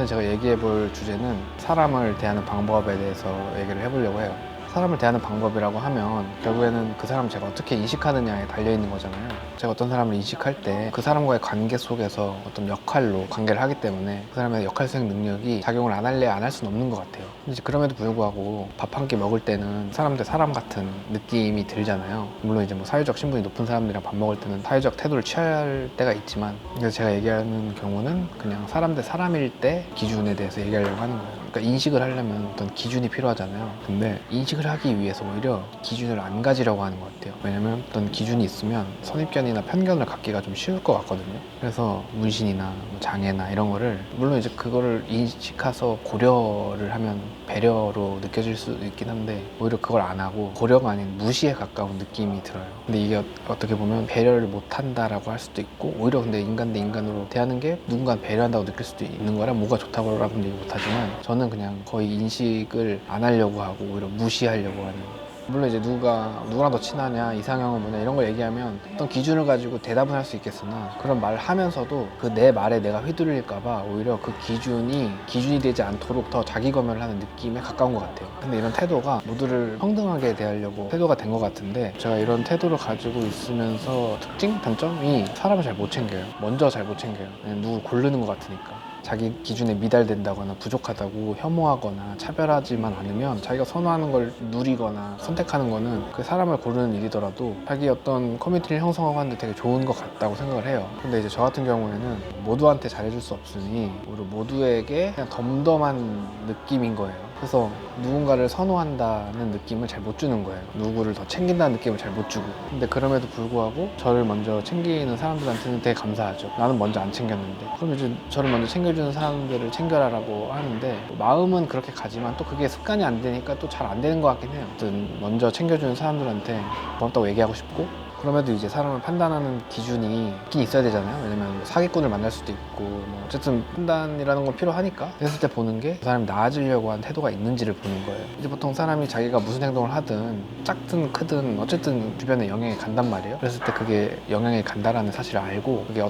이번에 제가 얘기해 볼 주제는 사람을 대하는 방법에 대해서 얘기를 해보려고 해요. 사람을 대하는 방법이라고 하면 결국에는 그 사람을 제가 어떻게 인식하느냐에 달려있는 거잖아요. 제가 어떤 사람을 인식할 때 그 사람과의 관계 속에서 어떤 역할로 관계를 하기 때문에 그 사람의 역할 수행 능력이 작용을 안 할래 안 할 수는 없는 것 같아요. 이제 그럼에도 불구하고 밥 한 끼 먹을 때는 사람 대 사람 같은 느낌이 들잖아요. 물론 이제 뭐 사회적 신분이 높은 사람들이랑 밥 먹을 때는 사회적 태도를 취할 때가 있지만, 그래서 제가 얘기하는 경우는 그냥 사람 대 사람일 때 기준에 대해서 얘기하려고 하는 거예요. 그러니까 인식을 하려면 어떤 기준이 필요하잖아요. 근데 인식을 하기 위해서 오히려 기준을 안 가지려고 하는 것 같아요. 왜냐면 어떤 기준이 있으면 선입견이나 편견을 갖기가 좀 쉬울 것 같거든요. 그래서 문신이나 뭐 장애나 이런 거를, 물론 이제 그거를 인식해서 고려를 하면 배려로 느껴질 수 있긴 한데, 오히려 그걸 안 하고 고려가 아닌 무시에 가까운 느낌이 들어요. 근데 이게 어떻게 보면 배려를 못 한다라고 할 수도 있고, 오히려 근데 인간 대 인간으로 대하는 게 누군가 배려한다고 느낄 수도 있는 거라 뭐가 좋다고라고는 얘기 못 하지만, 저는 그냥 거의 인식을 안 하려고 하고 오히려 무시하려고 하는. 물론 이제 누구랑 더 친하냐, 이상형은 뭐냐 이런 걸 얘기하면 어떤 기준을 가지고 대답을 할 수 있겠으나, 그런 말을 하면서도 그 내 말에 내가 휘둘릴까봐 오히려 그 기준이 되지 않도록 더 자기 검열을 하는 느낌에 가까운 것 같아요. 근데 이런 태도가 모두를 평등하게 대하려고 태도가 된 것 같은데, 제가 이런 태도를 가지고 있으면서 단점이 사람을 잘 못 챙겨요. 먼저 잘 못 챙겨요. 누굴 고르는 것 같으니까. 자기 기준에 미달된다거나 부족하다고 혐오하거나 차별하지만 않으면 자기가 선호하는 걸 누리거나 선택하는 거는 그 사람을 고르는 일이더라도 자기 어떤 커뮤니티를 형성하고 하는데 되게 좋은 것 같다고 생각을 해요. 근데 이제 저 같은 경우에는 모두한테 잘해줄 수 없으니 오히려 모두에게 그냥 덤덤한 느낌인 거예요. 그래서 누군가를 선호한다는 느낌을 잘 못 주는 거예요. 누구를 더 챙긴다는 느낌을 잘 못 주고. 근데 그럼에도 불구하고 저를 먼저 챙기는 사람들한테는 되게 감사하죠. 나는 먼저 안 챙겼는데. 그럼 이제 저를 먼저 챙겨주는 사람들을 챙겨라라고 하는데, 마음은 그렇게 가지만 또 그게 습관이 안 되니까 또 잘 안 되는 것 같긴 해요. 아무튼 먼저 챙겨주는 사람들한테 고맙다고 얘기하고 싶고, 그럼에도 이제 사람을 판단하는 기준이 있긴 있어야 되잖아요. 왜냐면 사기꾼을 만날 수도 있고, 뭐 어쨌든 판단이라는 건 필요하니까. 그랬을 때 보는 게 그 사람이 나아지려고 하는 태도가 있는지를 보는 거예요. 이제 보통 사람이 자기가 무슨 행동을 하든 작든 크든 어쨌든 주변에 영향이 간단 말이에요. 그랬을 때 그게 영향이 간다라는 사실을 알고, 그게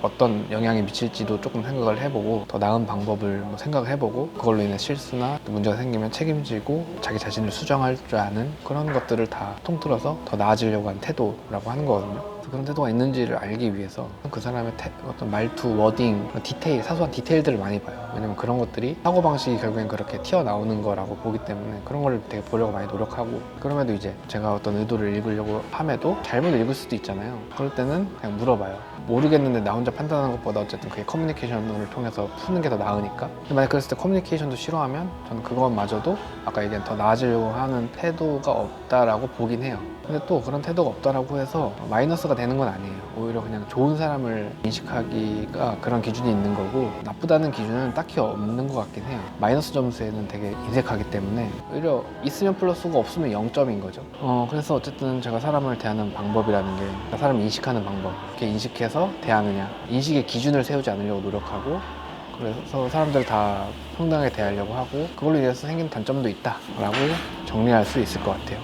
어떤 영향이 미칠지도 조금 생각을 해보고, 더 나은 방법을 뭐 생각을 해보고, 그걸로 인해 실수나 문제가 생기면 책임지고 자기 자신을 수정할 줄 아는 그런 것들을 다 통틀어서 더 나아지려고 하는 태도라고 하는 거거든요. 그런 태도가 있는지를 알기 위해서 그 사람의 어떤 말투, 워딩, 디테일, 사소한 디테일들을 많이 봐요. 왜냐면 그런 것들이 사고방식이 결국엔 그렇게 튀어나오는 거라고 보기 때문에 그런 걸 되게 보려고 많이 노력하고, 그럼에도 이제 제가 어떤 의도를 읽으려고 함에도 잘못 읽을 수도 있잖아요. 그럴 때는 그냥 물어봐요. 모르겠는데 나 혼자 판단하는 것보다 어쨌든 그게 커뮤니케이션을 통해서 푸는 게 더 나으니까. 근데 만약 그랬을 때 커뮤니케이션도 싫어하면 저는 그것마저도 아까 얘기한 더 나아지려고 하는 태도가 없다라고 보긴 해요. 근데 또 그런 태도가 없다라고 해서 마이너스가 되는 건 아니에요. 오히려 그냥 좋은 사람을 인식하기가 그런 기준이 있는 거고, 나쁘다는 기준은 딱히 없는 것 같긴 해요. 마이너스 점수에는 되게 인색하기 때문에 오히려 있으면 플러스고 없으면 0점인 거죠. 그래서 어쨌든 제가 사람을 대하는 방법이라는 게 사람을 인식하는 방법, 어떻게 인식해서 대하느냐, 인식의 기준을 세우지 않으려고 노력하고, 그래서 사람들 다 평등하게 대하려고 하고, 그걸로 인해서 생긴 단점도 있다라고 정리할 수 있을 것 같아요.